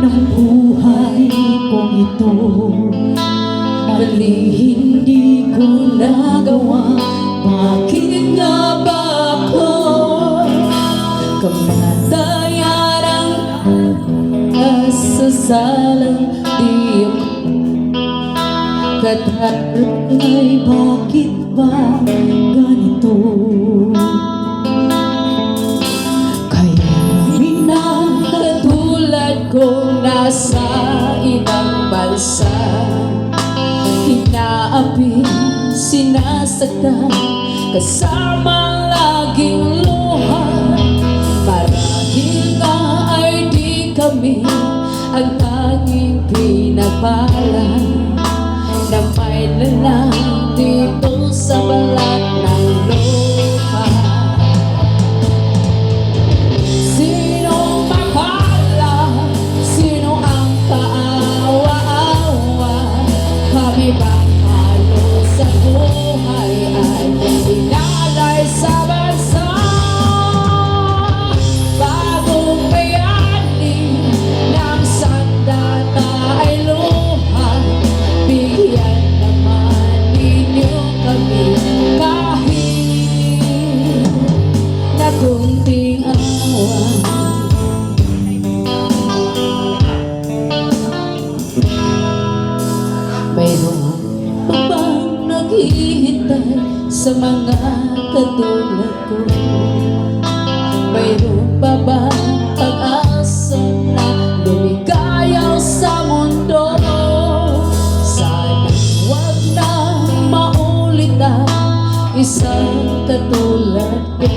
ng buhay kong ito. Mali hindi ko nagawa, bakit nga ba ako kamatayan ang kasasalang di ako kataray? Bakit ba ganito? Kaya katulad kong nasa ibang bansa, inaapi, sinasaktan, kasama laging luha. Marahil nga ay di kami ang tanging pinapala na may lalang dito sa balat ng lupa. Sino mapala? Sino ang kaawa-awa? Kami bang halo sa buhay ay inalay sa bansa? Bagong bayani ng sandata ay luha. Bigyan naman ninyo kami kahit na kunting awa. Mayroon pa bang naghihintay sa mga katulad ko? Mayroon pa bang pag-asa na lumigayaw sa mundo? Sana huwag na maulit ang isang katulad ko.